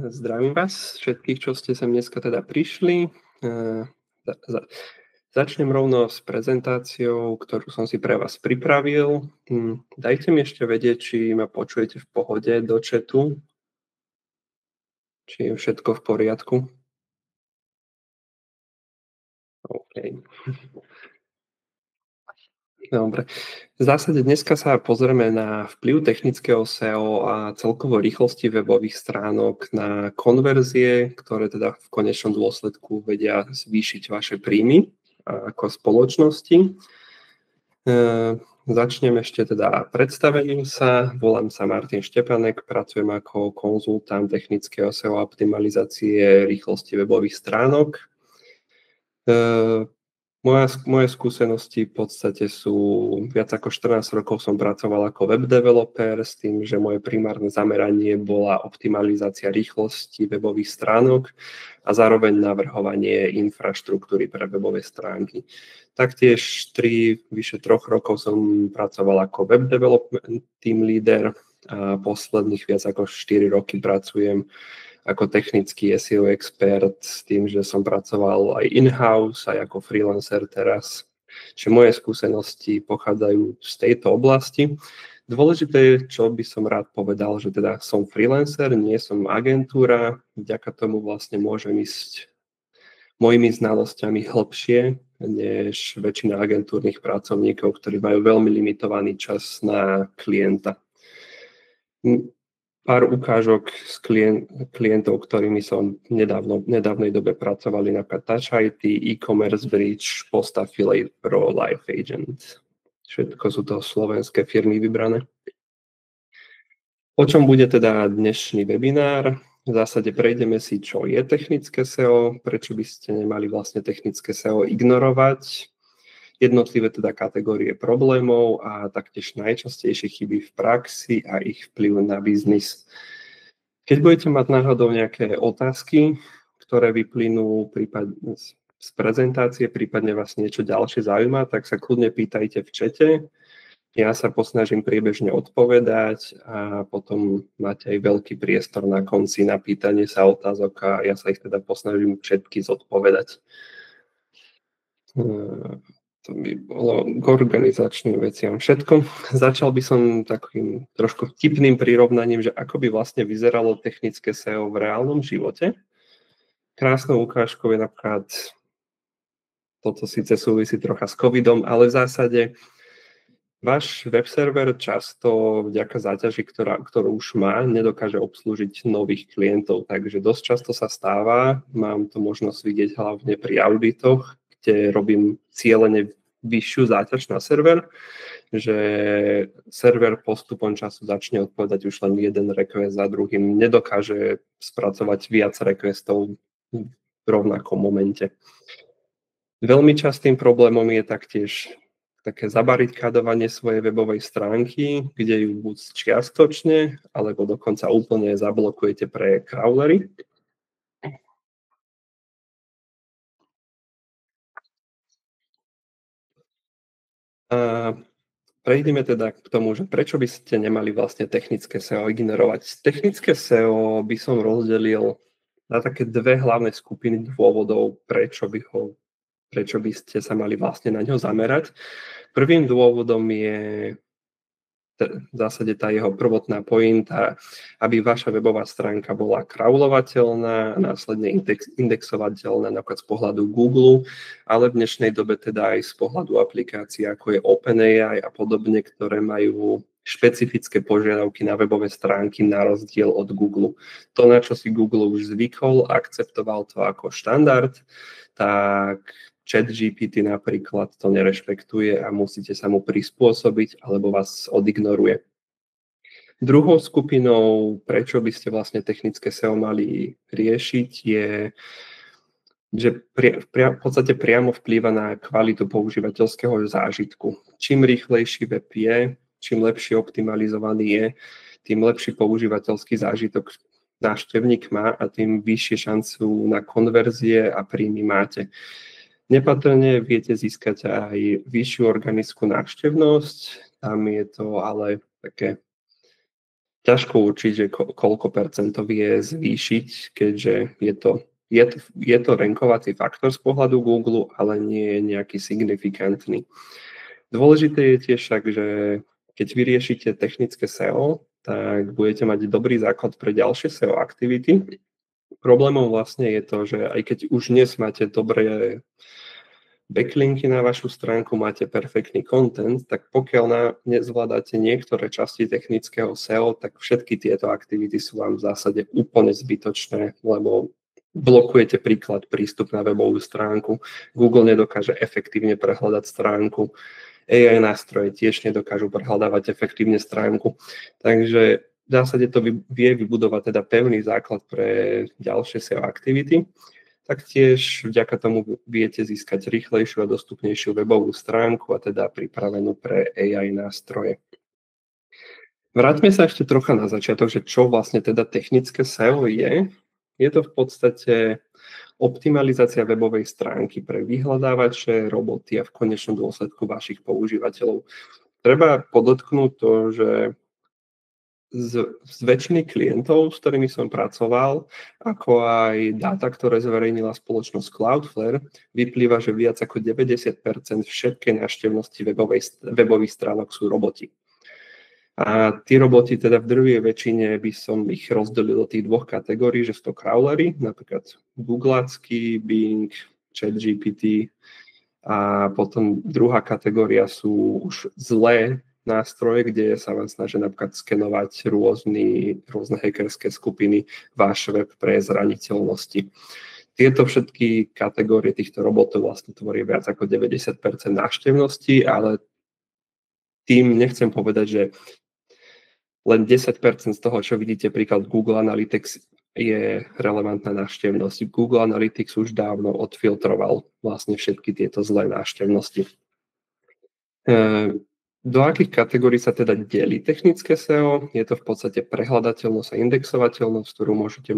Zdravím vás všetkých, čo ste sem dneska teda prišli. Za- za- Začnem rovno s prezentáciou, ktorú som si pre vás pripravil. Dajte mi ešte vedieť, či ma počujete v pohode do chatu, či je všetko v poriadku. OK. Dobre. V zásade dneska sa pozrieme na vplyv technického SEO a celkovo rýchlosti webových stránok na konverzie, ktoré teda v konečnom dôsledku vedia zvýšiť vaše príjmy ako spoločnosti. Začnem ešte teda predstavením sa. Volám sa Martin Štepanek, pracujem ako konzultant technického SEO a optimalizácie rýchlosti webových stránok. Moje skúsenosti v podstate sú viac ako 14 rokov som pracoval ako web developer s tým, že moje primárne zameranie bola optimalizácia rýchlosti webových stránok a zároveň navrhovanie infraštruktúry pre webové stránky. Taktiež vyše 3 rokov som pracoval ako web development team leader a posledných viac ako 4 roky pracujem ako technický SEO expert s tým, že som pracoval aj in-house, aj ako freelancer teraz. Čiže moje skúsenosti pochádzajú z tejto oblasti. Dôležité, čo by som rád povedal, že teda som freelancer, nie som agentúra, vďaka tomu vlastne môžem ísť mojimi znalosťami hlbšie, než väčšina agentúrnych pracovníkov, ktorí majú veľmi limitovaný čas na klienta. Pár ukážok z klientov, ktorými som v nedávnej dobe pracovali, napríklad Touch IT, e-commerce bridge, Post Affiliate Pro, Life Agent. Všetko sú to slovenské firmy vybrané. O čom bude teda dnešný webinár? V zásade prejdeme si, čo je technické SEO, prečo by ste nemali vlastne technické SEO ignorovať, jednotlivé teda kategórie problémov a taktiež najčastejšie chyby v praxi a ich vplyv na biznis. Keď budete mať náhodou nejaké otázky, ktoré vyplynú prípadne z prezentácie, prípadne vás niečo ďalšie zaujíma, tak sa kľudne pýtajte v čete. Ja sa posnažím priebežne odpovedať a potom máte aj veľký priestor na konci na pýtanie sa otázok a ja sa ich teda posnažím všetky zodpovedať. To by bolo k organizačným veciam všetko. Začal by som takým trošku vtipným prirovnaním, že ako by vlastne vyzeralo technické SEO v reálnom živote. Krásnou ukážkou je napríklad, toto síce súvisí trocha s covidom, ale v zásade váš web server často vďaka záťaži, ktorú už má, nedokáže obslúžiť nových klientov, takže dosť často sa stáva, mám to možnosť vidieť hlavne pri auditoch, kde robím cieľene vyššiu záťaž na server, že server postupom času začne odpovedať už len jeden request za druhým, nedokáže spracovať viac requestov v rovnakom momente. Veľmi častým problémom je taktiež také zabarikádovanie svojej webovej stránky, kde ju buď čiastočne, alebo dokonca úplne zablokujete pre crawlery. Prejdeme teda k tomu, že prečo by ste nemali vlastne technické SEO ignorovať. Technické SEO by som rozdelil na také dve hlavné skupiny dôvodov, prečo by ste sa mali vlastne na ňo zamerať. Prvým dôvodom je v zásade tá jeho prvotná pointa, aby vaša webová stránka bola crawlovateľná, následne indexovateľná napríklad z pohľadu Google, ale v dnešnej dobe teda aj z pohľadu aplikácií ako je OpenAI a podobne, ktoré majú špecifické požiadavky na webové stránky na rozdiel od Google. To, na čo si Google už zvykol, akceptoval to ako štandard, tak ChatGPT napríklad to nerešpektuje a musíte sa mu prispôsobiť, alebo vás odignoruje. Druhou skupinou, prečo by ste vlastne technické SEO mali riešiť, je, že v podstate priamo vplýva na kvalitu používateľského zážitku. Čím rýchlejší web je, čím lepšie optimalizovaný je, tým lepší používateľský zážitok návštevník má a tým vyššie šancu na konverzie a príjmy máte. Nepatrne viete získať aj vyššiu organickú návštevnosť, tam je to ale také ťažko určiť, že koľko percent to vie zvýšiť, keďže je to rankovací faktor z pohľadu Google, ale nie je nejaký signifikantný. Dôležité je tiež však, že keď vyriešite technické SEO, tak budete mať dobrý základ pre ďalšie SEO aktivity. Problémom vlastne je to, že aj keď už dnes máte dobré backlinky na vašu stránku, máte perfektný content, tak pokiaľ nezvládate niektoré časti technického SEO, tak všetky tieto aktivity sú vám v zásade úplne zbytočné, lebo blokujete príklad prístup na webovú stránku, Google nedokáže efektívne prehľadať stránku, AI nástroje tiež nedokážu prehľadávať efektívne stránku, takže v zásade to vie vybudovať teda pevný základ pre ďalšie SEO aktivity. Taktiež vďaka tomu viete získať rýchlejšiu a dostupnejšiu webovú stránku a teda pripravenú pre AI nástroje. Vráťme sa ešte trocha na začiatok, že čo vlastne teda technické SEO je. Je to v podstate optimalizácia webovej stránky pre vyhľadávače, roboty a v konečnom dôsledku vašich používateľov. Treba podotknúť to, že z väčšiny klientov, s ktorými som pracoval, ako aj dáta, ktoré zverejnila spoločnosť Cloudflare, vyplýva, že viac ako 90% všetkej návštevnosti webových stránok sú roboti. A tí roboti teda v drvivej väčšine by som ich rozdelil do tých dvoch kategórií, že sú to crawlery, napríklad Googleacky, Bing, ChatGPT, a potom druhá kategória sú už zlé nástroje, kde sa vám snažia napríklad skenovať rôzne hackerské skupiny váš web pre zraniteľnosti. Tieto všetky kategórie týchto robotov vlastne tvoria viac ako 90% návštevnosti, ale tým nechcem povedať, že len 10% z toho, čo vidíte príklad Google Analytics, je relevantná návštevnosť. Google Analytics už dávno odfiltroval vlastne všetky tieto zlé návštevnosti. Do akých kategórií sa teda delí technické SEO? Je to v podstate prehľadateľnosť a indexovateľnosť, ktorú môžete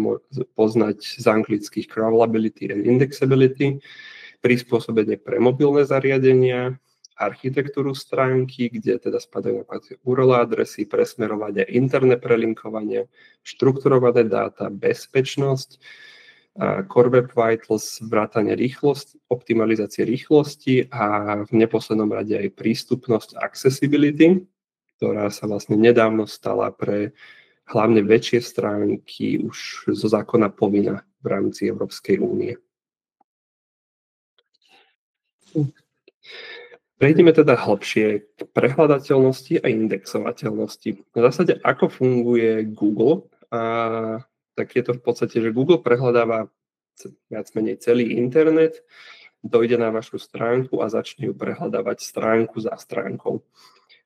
poznať z anglických crawlability and indexability, prispôsobenie pre mobilné zariadenia, architektúru stránky, kde teda spadajú napríklad URL adresy, presmerovanie, interné prelinkovanie, štrukturované dáta, bezpečnosť, Core Web Vitals, vrátanie optimalizácie rýchlosti a v neposlednom rade aj prístupnosť accessibility, ktorá sa vlastne nedávno stala pre hlavne väčšie stránky už zo zákona povinná v rámci Európskej únie. Prejdeme teda hlbšie k prehľadateľnosti a indexovateľnosti. V zásade, ako funguje Google, tak je to v podstate, že Google prehľadáva viac menej celý internet, dojde na vašu stránku a začne ju prehľadávať stránku za stránkou.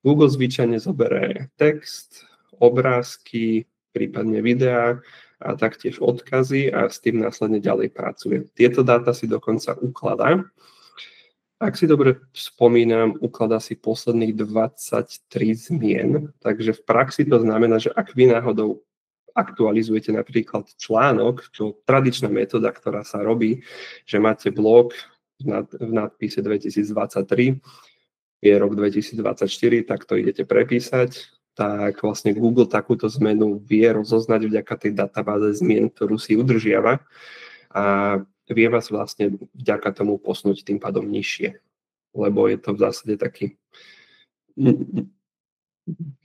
Google zvyčajne zoberie text, obrázky, prípadne videá a taktiež odkazy a s tým následne ďalej pracuje. Tieto dáta si dokonca ukladá. Ak si dobre spomínam, ukladá si posledných 23 zmien, takže v praxi to znamená, že ak vy náhodou aktualizujete napríklad článok, čo tradičná metóda, ktorá sa robí, že máte blog v nadpise 2023, je rok 2024, tak to idete prepísať, tak vlastne Google takúto zmenu vie rozoznať vďaka tej databáze zmien, ktorú si udržiava a vie vás vlastne vďaka tomu posunúť tým pádom nižšie, lebo je to v zásade taký...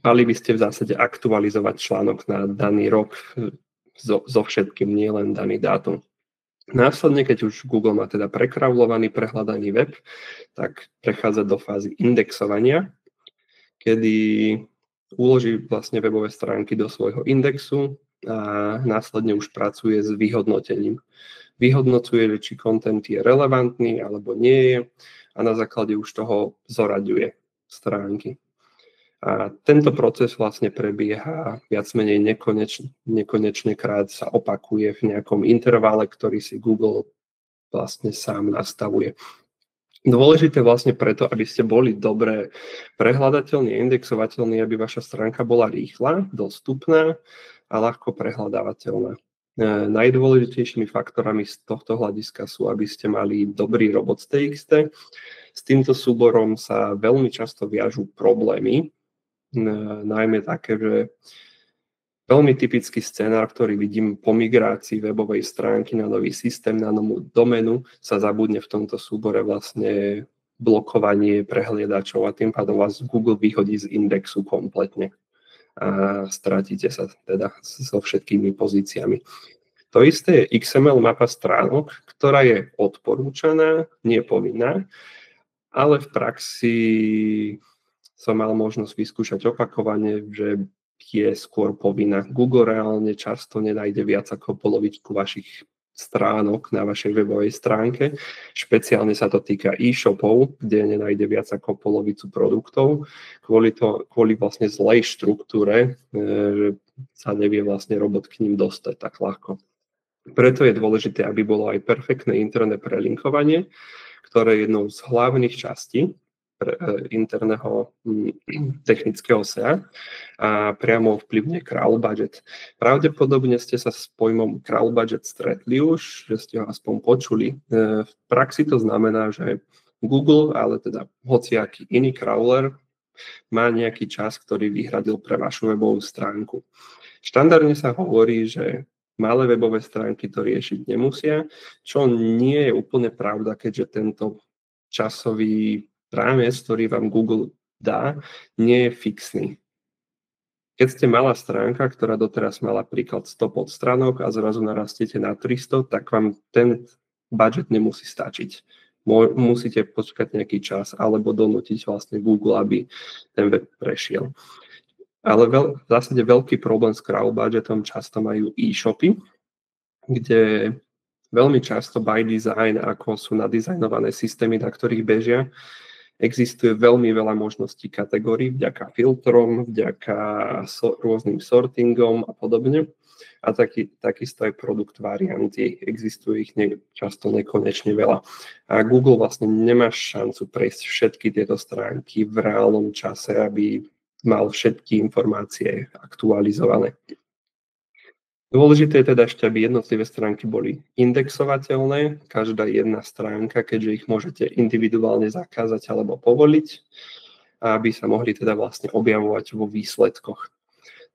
Mali by ste v zásade aktualizovať článok na daný rok so všetkým, nie len daný dátum. Následne, keď už Google má teda prekravlovaný, prehľadaný web, tak prechádza do fázy indexovania, kedy uloží vlastne webové stránky do svojho indexu a následne už pracuje s vyhodnotením. Vyhodnocuje, či content je relevantný alebo nie je a na základe už toho zoraďuje stránky. A tento proces vlastne prebieha viac menej nekonečne krát, sa opakuje v nejakom intervale, ktorý si Google vlastne sám nastavuje. Dôležité vlastne preto, aby ste boli dobre prehľadateľní, indexovateľní, aby vaša stránka bola rýchla, dostupná a ľahko prehľadávateľná. Najdôležitejšími faktorami z tohto hľadiska sú, aby ste mali dobrý robots.txt. S týmto súborom sa veľmi často viažú problémy, najmä také, že Veľmi typický scenár, ktorý vidím po migrácii webovej stránky na nový systém, na novú domenu, sa zabudne v tomto súbore vlastne blokovanie prehliadačov a tým pádom vás Google vyhodí z indexu kompletne a stratíte sa teda so všetkými pozíciami. To isté je XML mapa stránok, ktorá je odporúčaná, nie povinná, ale v praxi som mal možnosť vyskúšať opakovane, že je skôr povinná. Google reálne často nenájde viac ako polovičku vašich stránok na vašej webovej stránke. Špeciálne sa to týka e-shopov, kde nenájde viac ako polovicu produktov, kvôli vlastne zlej štruktúre, že sa nevie vlastne robot k ním dostať tak ľahko. Preto je dôležité, aby bolo aj perfektné interné prelinkovanie, ktoré je jednou z hlavných častí interného technického SEA a priamo ovplyvne crawl budget. Pravdepodobne ste sa s pojmom crawl budget stretli už, že ste ho aspoň počuli. V praxi to znamená, že Google, ale teda hociaký iný crawler má nejaký čas, ktorý vyhradil pre vašu webovú stránku. Štandardne sa hovorí, že malé webové stránky to riešiť nemusia, čo nie je úplne pravda, keďže tento časový rámec, ktorý vám Google dá, nie je fixný. Keď ste malá stránka, ktorá doteraz mala príklad 100 podstránok a zrazu narastíte na 300, tak vám ten budget nemusí stačiť. Musíte počkať nejaký čas alebo donútiť vlastne Google, aby ten web prešiel. Ale v zásade veľký problém s crawl budgetom často majú e-shopy, kde veľmi často by design, ako sú nadizajnované systémy, na ktorých bežia, existuje veľmi veľa možností kategórií vďaka filtrom, vďaka rôznym sortingom a podobne. A takisto aj produkt varianty. Existuje ich často nekonečne veľa. A Google vlastne nemá šancu prejsť všetky tieto stránky v reálnom čase, aby mal všetky informácie aktualizované. Dôležité je teda ešte, aby jednotlivé stránky boli indexovateľné, každá jedna stránka, keďže ich môžete individuálne zakázať alebo povoliť, aby sa mohli teda vlastne objavovať vo výsledkoch.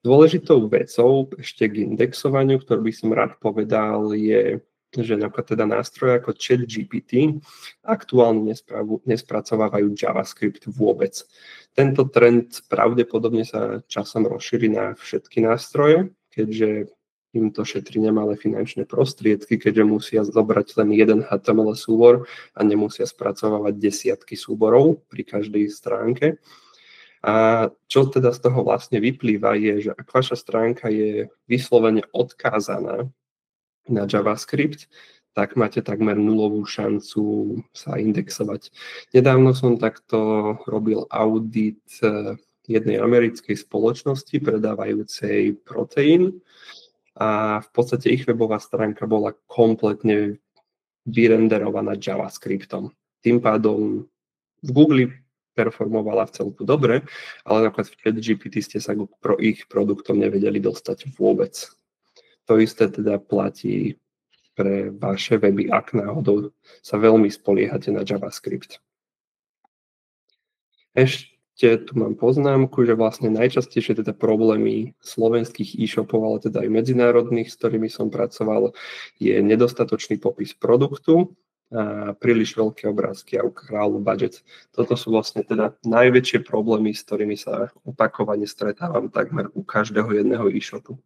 Dôležitou vecou ešte k indexovaniu, ktorú by som rád povedal, je, že napríklad teda nástroje ako ChatGPT aktuálne nespracovávajú JavaScript vôbec. Tento trend pravdepodobne sa časom rozšíri na všetky nástroje, keďže im to šetrí nemalé finančné prostriedky, keďže musia zobrať len jeden HTML súbor a nemusia spracovávať desiatky súborov pri každej stránke. A čo teda z toho vlastne vyplýva je, že ak vaša stránka je vyslovene odkázaná na JavaScript, tak máte takmer nulovú šancu sa indexovať. Nedávno som takto robil audit jednej americkej spoločnosti predávajúcej proteín a v podstate ich webová stránka bola kompletne vyrenderovaná JavaScriptom. Tým pádom v Google performovala v celku dobre, ale napríklad v ChatGPT ste sa ich produktom nevedeli dostať vôbec. To isté teda platí pre vaše weby, ak náhodou sa veľmi spoliehate na JavaScript. Ešte tu mám poznámku, že vlastne najčastejšie teda problémy slovenských e-shopov, ale teda aj medzinárodných, s ktorými som pracoval, je nedostatočný popis produktu a príliš veľké obrázky a crawl budget. Toto sú vlastne teda najväčšie problémy, s ktorými sa opakovane stretávam takmer u každého jedného e-shopu.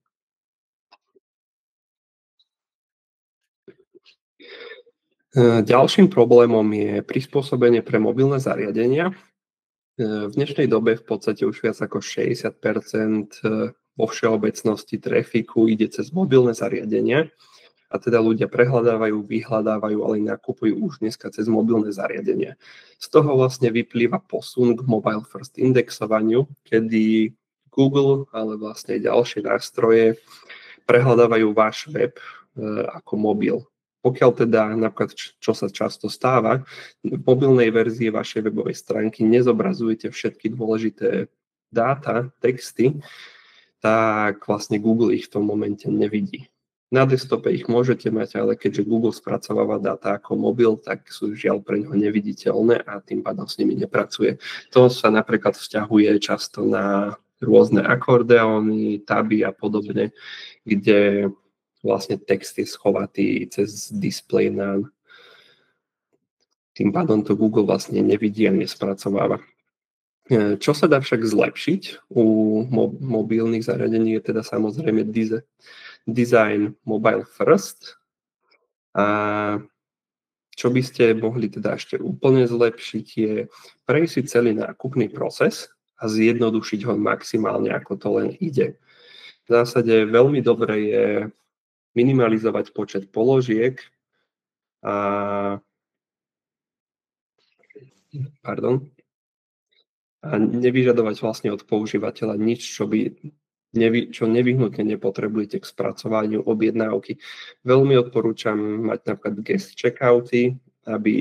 Ďalším problémom je prispôsobenie pre mobilné zariadenia. V dnešnej dobe v podstate už viac ako 60% vo všeobecnosti trafiku ide cez mobilné zariadenia a teda ľudia prehľadávajú, vyhľadávajú, ale nakupujú už dneska cez mobilné zariadenia. Z toho vlastne vyplýva posun k mobile first indexovaniu, kedy Google, ale vlastne ďalšie nástroje prehľadávajú váš web ako mobil. Pokiaľ teda, napríklad, čo sa často stáva, v mobilnej verzii vašej webovej stránky nezobrazujete všetky dôležité dáta, texty, tak vlastne Google ich v tom momente nevidí. Na desktope ich môžete mať, ale keďže Google spracováva dáta ako mobil, tak sú žiaľ pre ňoho neviditeľné a tým pádom s nimi nepracuje. To sa napríklad vzťahuje často na rôzne akordeóny, taby a podobne, kde vlastne text je schovatý cez display na. Tým pádom to Google vlastne nevidí a nespracováva. Čo sa dá však zlepšiť u mobilných zariadení je teda samozrejme design mobile first. A čo by ste mohli teda ešte úplne zlepšiť je prejsť si celý nákupný proces a zjednodušiť ho maximálne, ako to len ide. V zásade veľmi dobre je minimalizovať počet položiek a nevyžadovať vlastne od používateľa nič, čo nevyhnutne nepotrebujete k spracovaniu objednávky. Veľmi odporúčam mať napríklad guest checkouty, aby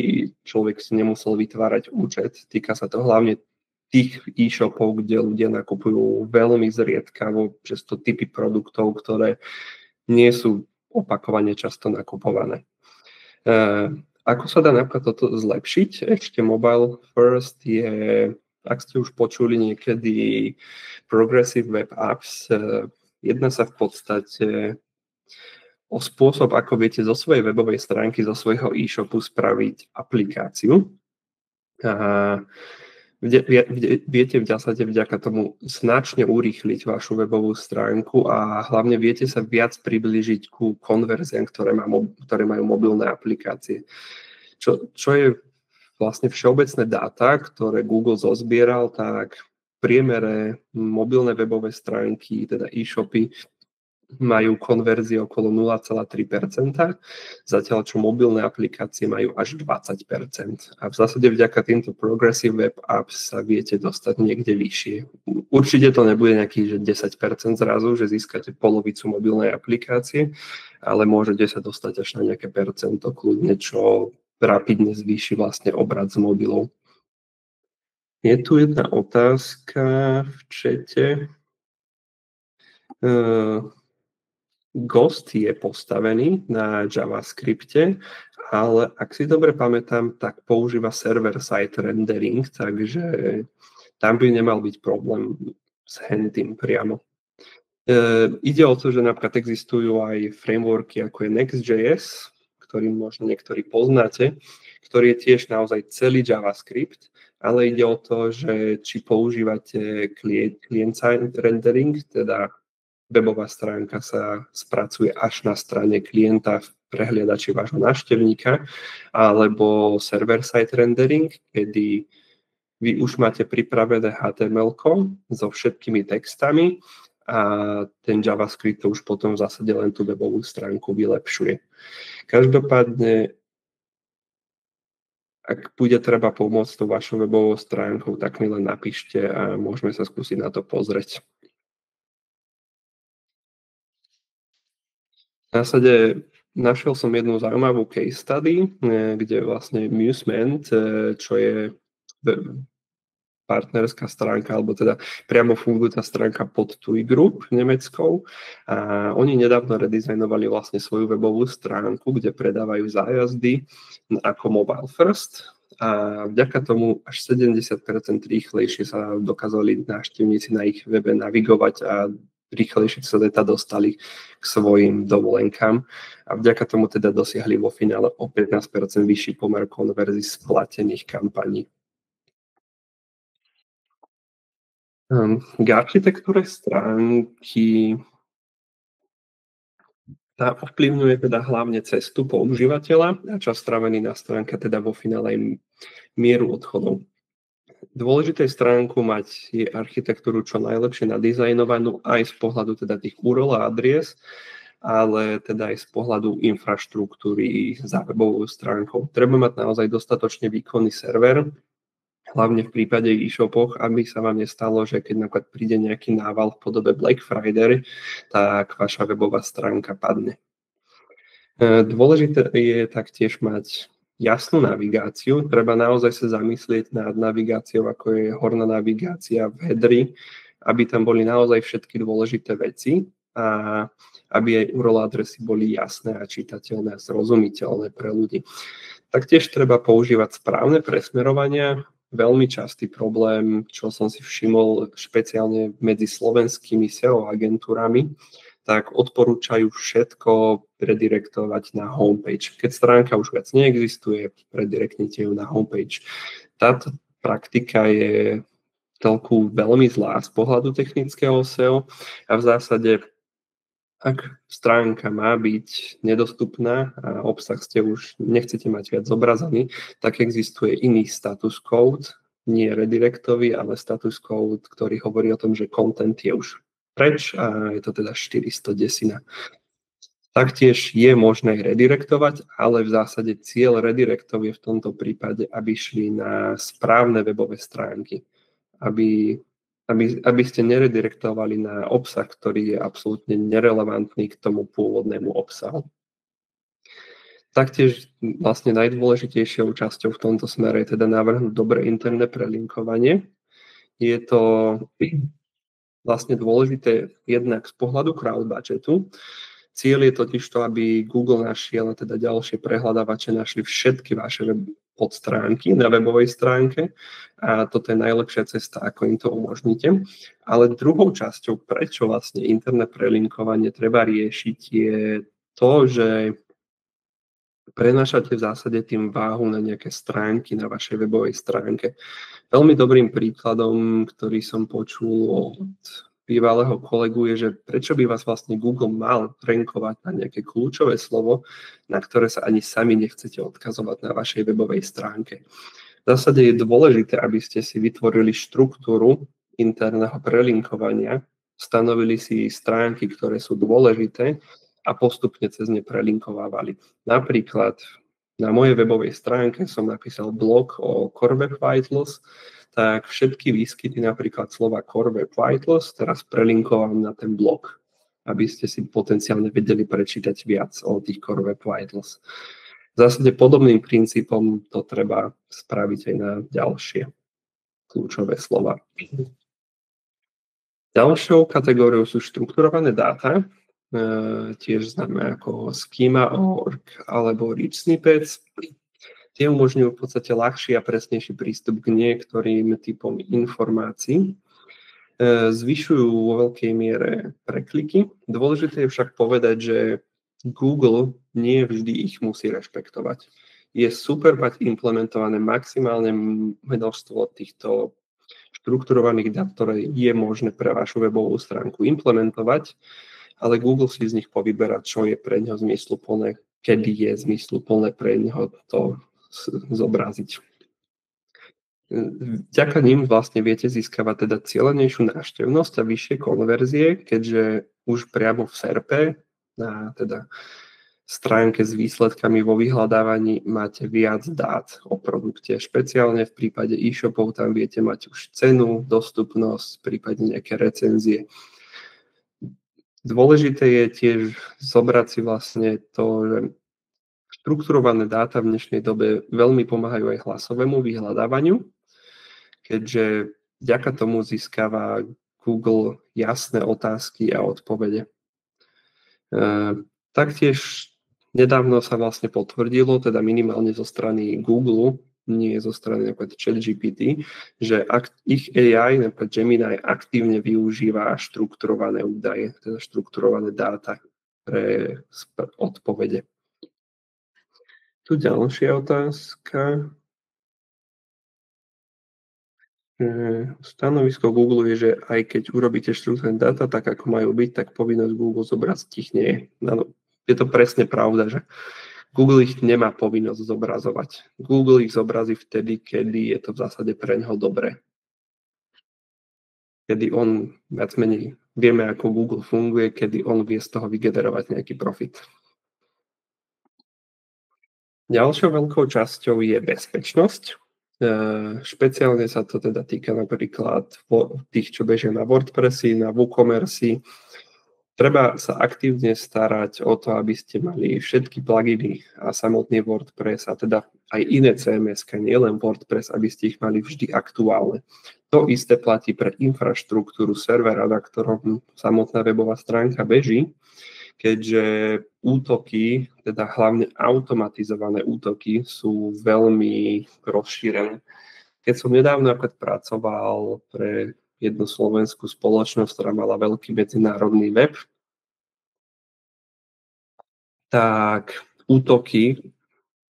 človek si nemusel vytvárať účet. Týka sa to hlavne tých e-shopov, kde ľudia nakupujú veľmi zriedkavo, často typy produktov, ktoré nie sú opakovane často nakupované. Ako sa dá napríklad toto zlepšiť? Ešte mobile first je, ak ste už počuli niekedy Progressive Web Apps, jedná sa v podstate o spôsob, ako viete zo svojej webovej stránky, zo svojho e-shopu spraviť aplikáciu. Viete v zásade vďaka tomu značne urýchliť vašu webovú stránku a hlavne viete sa viac priblížiť ku konverziám, ktoré majú mobilné aplikácie. Čo je vlastne všeobecné dáta, ktoré Google zozbieral, tak v priemere mobilné webové stránky, teda e-shopy, majú konverzie okolo 0,3%, zatiaľ čo mobilné aplikácie majú až 20%. A v zásade vďaka týmto Progressive Web Apps sa viete dostať niekde vyššie. Určite to nebude nejaký 10% zrazu, že získate polovicu mobilnej aplikácie, ale môžete sa dostať až na nejaké percento kľudne, čo rapidne zvýši vlastne obrat z mobilov. Je tu jedna otázka v čete. Ghost je postavený na JavaScripte, ale ak si dobre pamätám, tak používa server-side rendering, takže tam by nemal byť problém s handtým priamo. Ide o to, že napríklad existujú aj frameworky ako je Next.js, ktorý možno niektorí poznáte, ktorý je tiež naozaj celý JavaScript, ale ide o to, že či používate client-side rendering, teda webová stránka sa spracuje až na strane klienta v prehliadači vášho návštevníka, alebo server-side rendering, kedy vy už máte pripravené HTML-ko so všetkými textami a ten JavaScript to už potom v zásade len tú webovú stránku vylepšuje. Každopádne, ak bude treba pomôcť tou vašou webovou stránkou, tak mi len napíšte a môžeme sa skúsiť na to pozrieť. V zásade našiel som jednu zaujímavú case study, kde vlastne Musement, čo je partnerská stránka, alebo teda priamo fungujúca stránka pod TUI Group nemeckou. A oni nedávno redizajnovali vlastne svoju webovú stránku, kde predávajú zájazdy ako mobile first. A vďaka tomu až 70% rýchlejšie sa dokázali návštevníci na ich webe navigovať a rýchlejšie sa teda dostali k svojim dovolenkám a vďaka tomu teda dosiahli vo finále o 15% vyšší pomer konverzií z platených kampaní. K architektúre stránky tá ovplyvňuje teda hlavne cestu používateľa a čas strávený na stránke, teda vo finále aj mieru odchodov. Dôležité stránku mať je architektúru čo najlepšie nadizajnovanú aj z pohľadu teda tých URL a adries, ale teda aj z pohľadu infraštruktúry za webovou stránkou. Treba mať naozaj dostatočne výkonný server, hlavne v prípade e-shopoch, aby sa vám nestalo, že keď napríklad príde nejaký nával v podobe Black Friday, tak vaša webová stránka padne. Dôležité je taktiež mať jasnú navigáciu. Treba naozaj sa zamyslieť nad navigáciou, ako je horná navigácia v headri, aby tam boli naozaj všetky dôležité veci a aby aj URL adresy boli jasné a čitateľné a zrozumiteľné pre ľudí. Taktiež treba používať správne presmerovania, veľmi častý problém, čo som si všimol špeciálne medzi slovenskými SEO agentúrami, tak odporúčajú všetko redirektovať na homepage. Keď stránka už viac neexistuje, redirektnite ju na homepage. Táto praktika je celku veľmi zlá z pohľadu technického SEO a v zásade, ak stránka má byť nedostupná a obsah ste už nechcete mať viac zobrazený, tak existuje iný status code, nie redirektový, ale status code, ktorý hovorí o tom, že content je už preč a je to teda 410. Taktiež je možné redirektovať, ale v zásade cieľ redirektov je v tomto prípade, aby šli na správne webové stránky. Aby ste neredirektovali na obsah, ktorý je absolútne nerelevantný k tomu pôvodnému obsahu. Taktiež vlastne najdôležitejšou časťou v tomto smere je teda navrhnúť dobré interné prelinkovanie. Je to vlastne dôležité jednak z pohľadu crowd budgetu. Cieľ je totiž to, aby Google našiel, teda ďalšie prehľadávače našli všetky vaše podstránky na webovej stránke a toto je najlepšia cesta, ako im to umožníte. Ale druhou časťou, prečo vlastne interné prelinkovanie treba riešiť, je to, že prenášate v zásade tým váhu na nejaké stránky na vašej webovej stránke. Veľmi dobrým príkladom, ktorý som počul od bývalého kolegu, je, že prečo by vás vlastne Google mal rankovať na nejaké kľúčové slovo, na ktoré sa ani sami nechcete odkazovať na vašej webovej stránke. V zásade je dôležité, aby ste si vytvorili štruktúru interného prelinkovania, stanovili si stránky, ktoré sú dôležité a postupne cez ne prelinkovávali. Napríklad na mojej webovej stránke som napísal blog o Core Web Vitals, tak všetky výskyty, napríklad slova Core Web Vitals, teraz prelinkovám na ten blog, aby ste si potenciálne vedeli prečítať viac o tých Core Web Vitals. V zásade podobným princípom to treba spraviť aj na ďalšie kľúčové slova. Ďalšou kategóriou sú štrukturované dáta, tiež známe ako schema.org alebo rich snippets. Tie umožňujú v podstate ľahší a presnejší prístup k niektorým typom informácií. Zvyšujú vo veľkej miere prekliky. Dôležité je však povedať, že Google nie vždy ich musí rešpektovať. Je super mať implementované maximálne množstvo týchto štrukturovaných dát, ktoré je možné pre vašu webovú stránku implementovať, ale Google si z nich povyberá, čo je pre neho zmysluplné, kedy je zmysluplné pre neho to zobraziť. Vďaka ním vlastne viete získavať teda cielenejšiu návštevnosť a vyššie konverzie, keďže už priamo v SERPe na teda stránke s výsledkami vo vyhľadávaní máte viac dát o produkte. Špeciálne v prípade e-shopov tam viete mať už cenu, dostupnosť, prípadne nejaké recenzie. Dôležité je tiež zobrať si vlastne to, že štrukturované dáta v dnešnej dobe veľmi pomáhajú aj hlasovému vyhľadávaniu, keďže vďaka tomu získava Google jasné otázky a odpovede. Taktiež nedávno sa vlastne potvrdilo, teda minimálne zo strany Google, nie zo strany napríklad ChatGPT, že ich AI, napríklad Gemini, aktívne využíva štrukturované údaje, teda štrukturované dáta pre odpovede. Tu ďalšia otázka. Stanovisko Google je, že aj keď urobíte štruktúrne dáta tak, ako majú byť, tak povinnosť Google zobraziť ich nie je. No, je to presne pravda, že Google ich nemá povinnosť zobrazovať. Google ich zobrazí vtedy, kedy je to v zásade pre neho dobré. Kedy on viac menej vieme, ako Google funguje, kedy on vie z toho vygenerovať nejaký profit. Ďalšou veľkou časťou je bezpečnosť. Špeciálne sa to teda týka napríklad tých, čo bežia na WordPressy, na WooCommerce. Treba sa aktívne starať o to, aby ste mali všetky pluginy a samotný WordPress a teda aj iné CMS-ka, nielen WordPress, aby ste ich mali vždy aktuálne. To isté platí pre infraštruktúru servera, na ktorom samotná webová stránka beží, keďže útoky, teda hlavne automatizované útoky, sú veľmi rozšírené. Keď som nedávno pracoval pre jednu slovenskú spoločnosť, ktorá mala veľký medzinárodný web, tak útoky,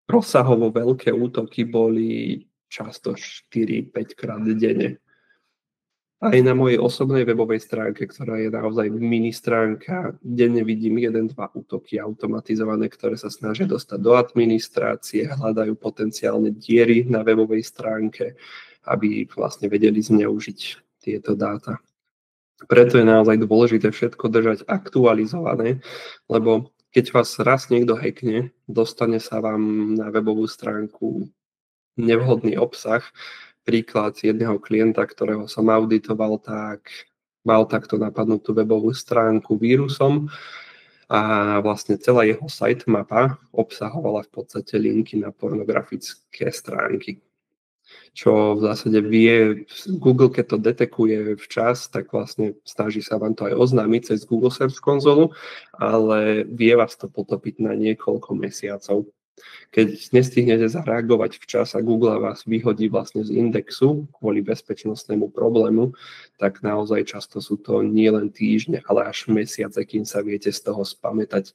rozsahovo veľké útoky boli často 4-5 krát denne. Aj na mojej osobnej webovej stránke, ktorá je naozaj mini stránka, denne vidím 1-2 útoky automatizované, ktoré sa snažia dostať do administrácie, hľadajú potenciálne diery na webovej stránke, aby vlastne vedeli zneužiť tieto dáta. Preto je naozaj dôležité všetko držať aktualizované, lebo keď vás raz niekto hackne, dostane sa vám na webovú stránku nevhodný obsah. Príklad jedného klienta, ktorého som auditoval, tak mal takto napadnutú webovú stránku vírusom a vlastne celá jeho sitemapa obsahovala v podstate linky na pornografické stránky. Čo v zásade vie, Google keď to detekuje včas, tak vlastne snaží sa vám to aj oznámiť cez Google Search konzolu, ale vie vás to potopiť na niekoľko mesiacov. Keď nestihnete zareagovať včas a Google vás vyhodí vlastne z indexu kvôli bezpečnostnému problému, tak naozaj často sú to nielen týždne, ale až mesiace, kým sa viete z toho spamätať.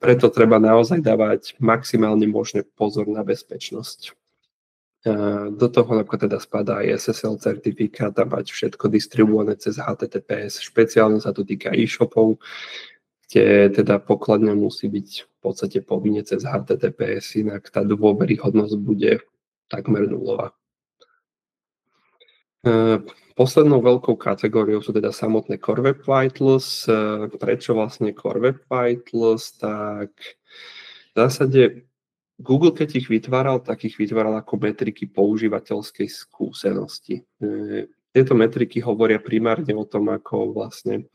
Preto treba naozaj dávať maximálne možné pozor na bezpečnosť. Do toho napríklad teda spadá aj SSL certifikát a mať všetko distribuované cez HTTPS. Špeciálne sa to týka e-shopov, kde teda pokladňa musí byť v podstate povinne cez HTTPS, inak tá dôveryhodnosť bude takmer nulová. Poslednou veľkou kategóriou sú teda samotné Core Web Vitals. Prečo vlastne Core Web Vitals? Tak v zásade Google, keď ich vytváral, tak ich vytváral ako metriky používateľskej skúsenosti. Tieto metriky hovoria primárne o tom, ako vlastne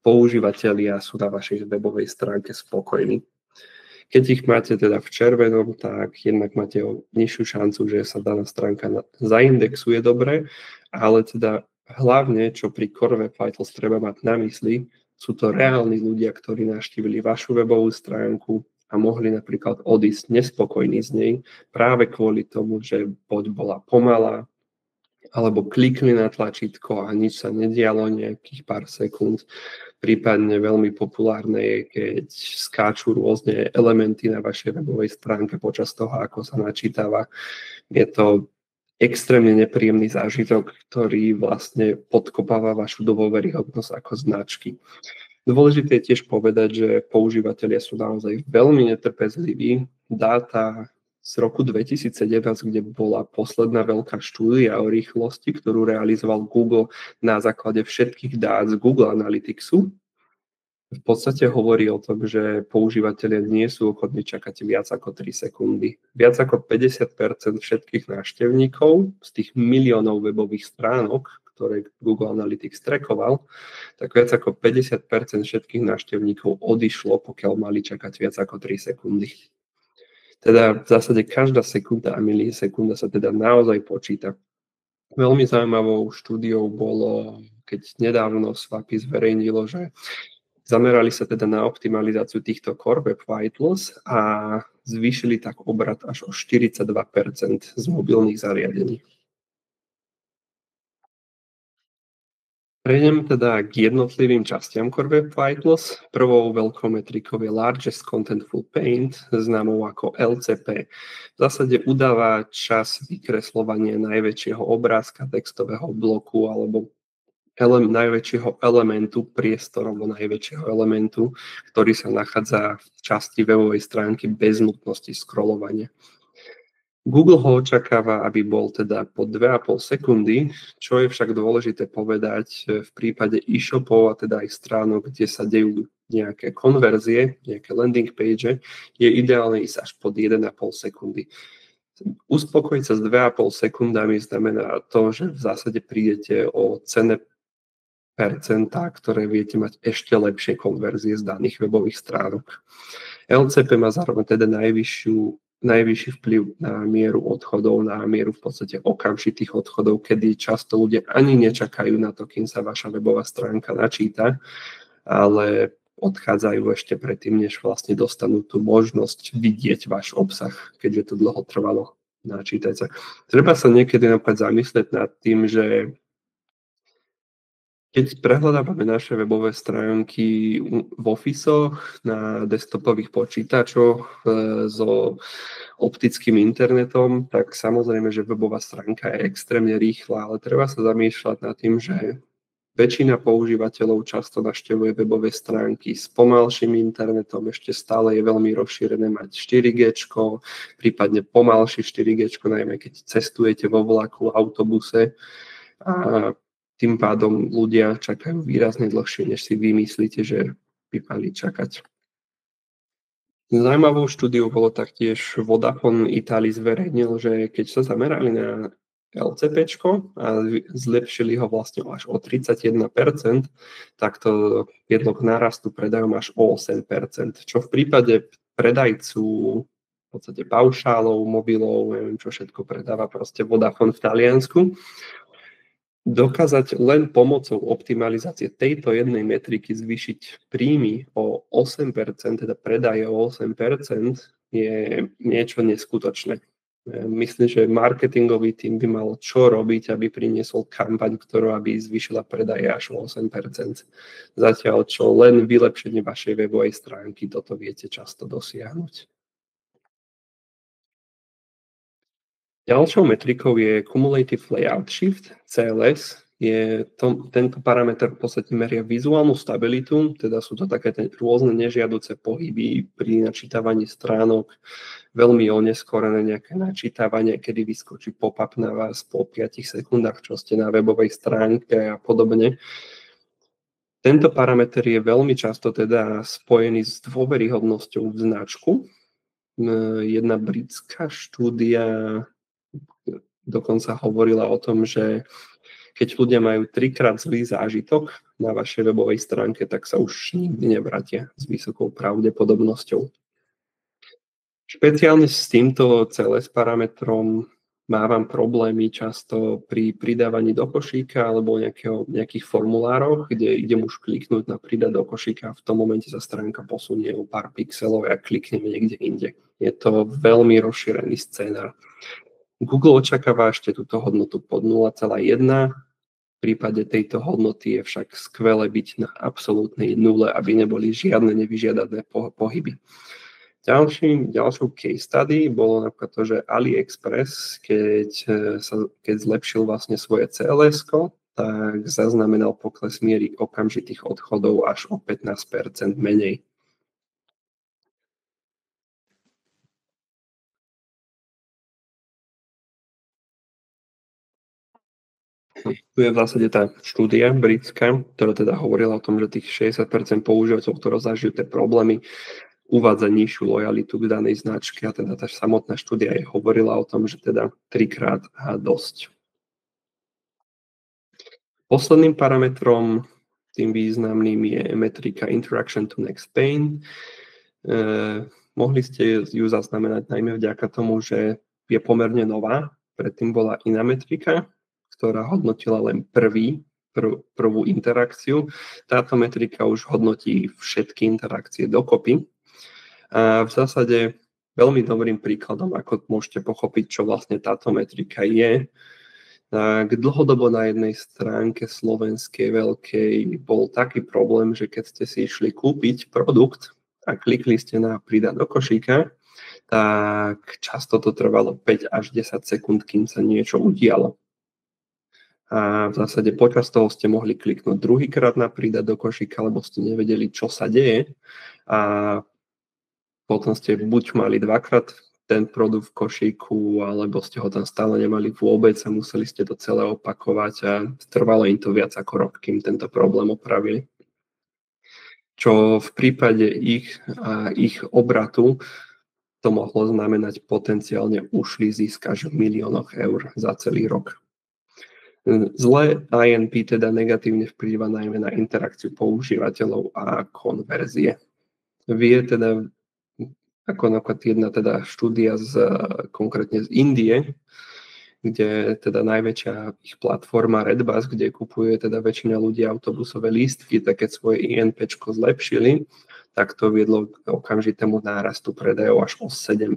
používatelia sú na vašej webovej stránke spokojní. Keď ich máte teda v červenom, tak jednak máte nižšiu šancu, že sa daná stránka zaindexuje dobre, ale teda hlavne, čo pri Core Web Vitals treba mať na mysli, sú to reálni ľudia, ktorí navštívili vašu webovú stránku a mohli napríklad odísť nespokojní z nej práve kvôli tomu, že buď bola pomalá, alebo klikli na tlačítko a nič sa nedialo nejakých pár sekúnd. Prípadne veľmi populárne je, keď skáču rôzne elementy na vašej webovej stránke počas toho, ako sa načítava. Je to extrémne nepríjemný zážitok, ktorý vlastne podkopáva vašu dôveryhodnosť ako značky. Dôležité je tiež povedať, že používatelia sú naozaj veľmi netrpezliví. Dáta z roku 2017, kde bola posledná veľká štúdia o rýchlosti, ktorú realizoval Google na základe všetkých dát z Google Analyticsu, v podstate hovorí o tom, že používatelia nie sú ochotní čakať viac ako 3 sekundy. Viac ako 50% všetkých návštevníkov z tých miliónov webových stránok, ktoré Google Analytics trackoval, tak viac ako 50% všetkých návštevníkov odišlo, pokiaľ mali čakať viac ako 3 sekundy. Teda v zásade každá sekunda a milisekunda sa teda naozaj počíta. Veľmi zaujímavou štúdiou bolo, keď nedávno Swapy zverejnilo, že zamerali sa teda na optimalizáciu týchto Core Web Vitals a zvýšili tak obrat až o 42% z mobilných zariadení. Prejdem teda k jednotlivým častiam Core Web Vitals. Prvou veľkou metrikou je Largest Contentful Paint, známou ako LCP. V zásade udáva čas vykresľovania najväčšieho obrázka, textového bloku alebo najväčšieho elementu, priestoru alebo najväčšieho elementu, ktorý sa nachádza v časti webovej stránky bez nutnosti scrollovania. Google ho očakáva, aby bol teda po 2,5 sekundy, čo je však dôležité povedať v prípade e-shopov a teda aj stránok, kde sa dejú nejaké konverzie, nejaké landing page, je ideálne ísť až pod 1,5 sekundy. Uspokojiť sa s 2,5 sekundami znamená to, že v zásade prídete o cenné percentá, ktoré viete mať ešte lepšie konverzie z daných webových stránok. LCP má zároveň teda najvyšší vplyv na mieru odchodov, na mieru v podstate okamžitých odchodov, kedy často ľudia ani nečakajú na to, kým sa vaša webová stránka načíta, ale odchádzajú ešte predtým, než vlastne dostanú tú možnosť vidieť váš obsah, keďže to dlho trvalo. načítať sa. Treba sa niekedy napríklad zamyslieť nad tým, že keď prehľadávame naše webové stránky v Office-och, na desktopových počítačoch so optickým internetom, tak samozrejme, že webová stránka je extrémne rýchla, ale treba sa zamýšľať nad tým, že väčšina používateľov často navštevuje webové stránky s pomalším internetom, ešte stále je veľmi rozšírené mať 4G, prípadne pomalšie 4G, najmä keď cestujete vo vlaku, autobuse. A tým pádom ľudia čakajú výrazne dlhšie, než si vymyslíte, že by mali čakať. Zaujímavou štúdiou bolo taktiež Vodafone Italy zverejnil, že keď sa zamerali na LCPčko a zlepšili ho vlastne až o 31%, tak to viedlo k nárastu predajom až o 8%, čo v prípade predajcu v podstate paušálov, mobilov, neviem čo všetko predáva proste Vodafone v Taliansku, dokázať len pomocou optimalizácie tejto jednej metriky zvýšiť príjmy o 8%, teda predaje o 8%, je niečo neskutočné. Myslím, že marketingový tým by mal čo robiť, aby priniesol kampaň, ktorá by zvýšila predaje až o 8%. Zatiaľ, čo len vylepšenie vašej webovej stránky, toto viete často dosiahnuť. Ďalšou metrikou je Cumulative Layout Shift, CLS. Tento parameter v podstate meria vizuálnu stabilitu, teda sú to také rôzne nežiaduce pohyby pri načítavaní stránok, veľmi oneskorené nejaké načítavanie, kedy vyskočí pop-up na vás po 5 sekundách, čo ste na webovej stránke a podobne. Tento parameter je veľmi často teda spojený s dôveryhodnosťou v značku. Jedna britská štúdia dokonca hovorila o tom, že keď ľudia majú 3-krát zlý zážitok na vašej webovej stránke, tak sa už nikdy nevrátia s vysokou pravdepodobnosťou. Špeciálne s týmto CLS parametrom mávam problémy často pri pridávaní do košíka alebo nejakých formulároch, kde idem už kliknúť na pridať do košíka a v tom momente sa stránka posunie o pár pixelov a kliknem niekde inde. Je to veľmi rozšírený scénar. Google očakáva ešte túto hodnotu pod 0,1. V prípade tejto hodnoty je však skvelé byť na absolútnej nule, aby neboli žiadne nevyžiadané pohyby. Ďalšou case study bolo napríklad to, že AliExpress, keď zlepšil vlastne svoje CLS-ko, tak zaznamenal pokles miery okamžitých odchodov až o 15% menej. Tu je v zásade tá štúdia britská, ktorá teda hovorila o tom, že tých 60% používateľov, ktorí zažijú tie problémy, uvádza nižšiu lojalitu k danej značke a teda tá samotná štúdia je hovorila o tom, že teda 3-krát a dosť. Posledným parametrom, tým významným, je metrika Interaction to Next Pane. Mohli ste ju zaznamenať najmä vďaka tomu, že je pomerne nová. Predtým bola iná metrika, ktorá hodnotila len prvú interakciu. Táto metrika už hodnotí všetky interakcie dokopy. A v zásade veľmi dobrým príkladom, ako môžete pochopiť, čo vlastne táto metrika je, tak dlhodobo na jednej stránke slovenskej veľkej bol taký problém, že keď ste si išli kúpiť produkt a klikli ste na pridať do košíka, tak často to trvalo 5 až 10 sekúnd, kým sa niečo udialo. A v zásade počas toho ste mohli kliknúť druhýkrát na pridať do košíka, lebo ste nevedeli, čo sa deje. A potom ste buď mali dvakrát ten produkt v košíku, alebo ste ho tam stále nemali vôbec a museli ste to celé opakovať a trvalo im to viac ako rok, kým tento problém opravili. Čo v prípade ich obratu to mohlo znamenať potenciálne ušlý zisk až v miliónoch eur za celý rok. Zlé INP teda negatívne vplýva najmä na interakciu používateľov a konverzie. Vie teda, ako napríklad jedna teda štúdia konkrétne z Indie, kde teda najväčšia ich platforma Redbus, kde kupuje teda väčšina ľudí autobusové lístky, tak keď svoje INPčko zlepšili, tak to viedlo k okamžitému nárastu predajov až o 7%.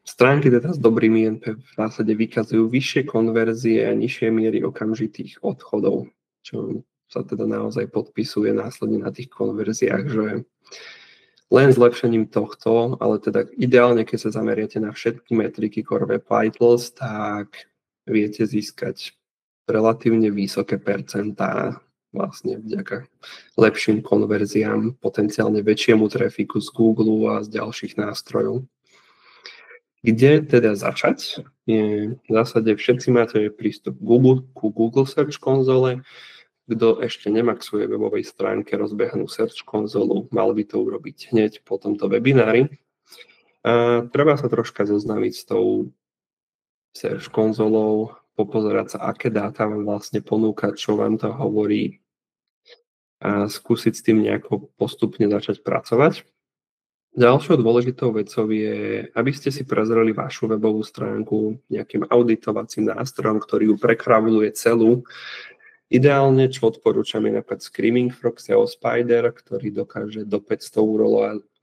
Stránky teda s dobrým INP v zásade vykazujú vyššie konverzie a nižšie miery okamžitých odchodov, čo sa teda naozaj podpisuje následne na tých konverziách, že len zlepšením tohto, ale teda ideálne, keď sa zameriate na všetky metriky Core Web Vitals, tak viete získať relatívne vysoké percentá vlastne vďaka lepším konverziám, potenciálne väčšiemu trafiku z Google a z ďalších nástrojov. Kde teda začať? V zásade všetci máte prístup ku Google Search konzole. Kto ešte nemá k svojej webovej stránke rozbehnú Search konzolu, mal by to urobiť hneď po tomto webinári. A treba sa troška zoznaviť s tou Search konzolou, popozerať sa, aké dáta vám vlastne ponúka, čo vám to hovorí a skúsiť s tým nejako postupne začať pracovať. Ďalšou dôležitou vecou je, aby ste si prezreli vašu webovú stránku nejakým auditovacím nástrojom, ktorý ju prekravuluje celú. Ideálne, čo odporúčam, je napríklad Screaming Frog SEO Spider, ktorý dokáže do 500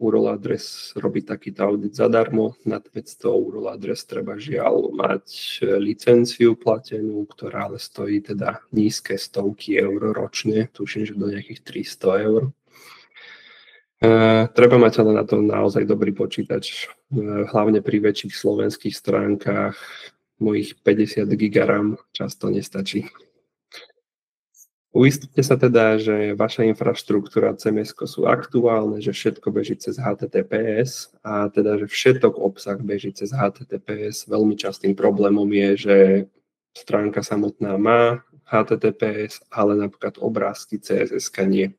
URL adres robiť takýto audit zadarmo. Nad 500 URL adres treba žiaľ mať licenciu platenú, ktorá ale stojí teda nízke stovky eur ročne, tuším, že do nejakých 300 eur. Treba mať ale na to naozaj dobrý počítač, hlavne pri väčších slovenských stránkach. Mojich 50 GB často nestačí. Uistite sa teda, že vaša infraštruktúra CMS sú aktuálne, že všetko beží cez HTTPS a teda, že všetok obsah beží cez HTTPS. Veľmi častým problémom je, že stránka samotná má HTTPS, ale napríklad obrázky CSS nie.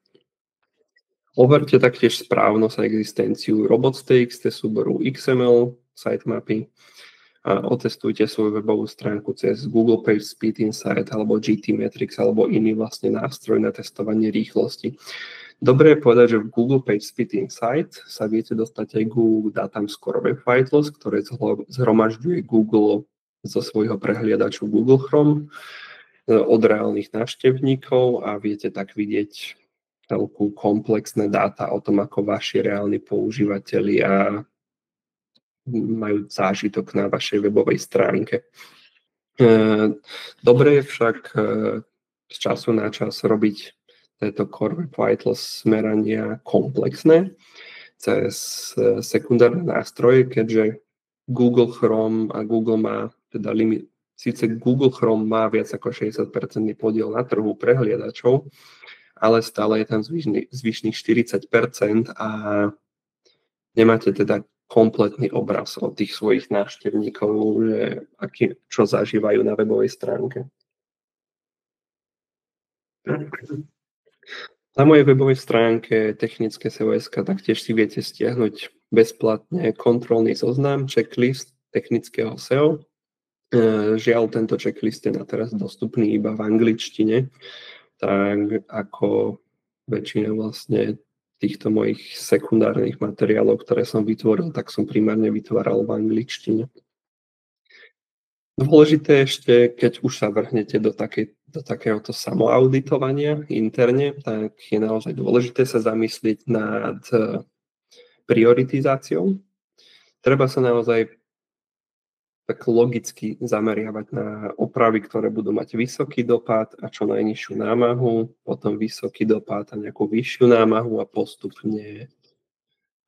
Overte taktiež správnosť a existenciu robots.txt súboru XML, sitemapy a otestujte svoju webovú stránku cez Google PageSpeed Insight alebo GTmetrix alebo iný vlastne nástroj na testovanie rýchlosti. Dobre je povedať, že v Google PageSpeed Insight sa viete dostať aj k dátam z Core Web Vitals, ktoré zhromažďuje Google zo svojho prehliadaču Google Chrome od reálnych návštevníkov a viete tak vidieť celku komplexné dáta o tom, ako vaši reálni používatelia majú zážitok na vašej webovej stránke. Dobre je však z času na čas robiť tieto Core Web Vitals merania komplexné cez sekundárne nástroje, keďže Google Chrome a Google má teda limit. Síce Google Chrome má viac ako 60% podiel na trhu prehliadačov, ale stále je tam zvyšných 40% a nemáte teda kompletný obraz od tých svojich návštevníkov, že čo zažívajú na webovej stránke. Na mojej webovej stránke technické SEO.sk taktiež si viete stiahnuť bezplatne kontrolný zoznam, checklist technického SEO. Žiaľ, tento checklist je na teraz dostupný iba v angličtine, tak ako väčšina vlastne týchto mojich sekundárnych materiálov, ktoré som vytvoril, tak som primárne vytváral v angličtine. Dôležité ešte, keď už sa vrhnete do takéhoto samoauditovania interne, tak je naozaj dôležité sa zamyslieť nad prioritizáciou. Treba sa naozaj tak logicky zameriavať na opravy, ktoré budú mať vysoký dopad a čo najnižšiu námahu, potom vysoký dopad a nejakú vyššiu námahu a postupne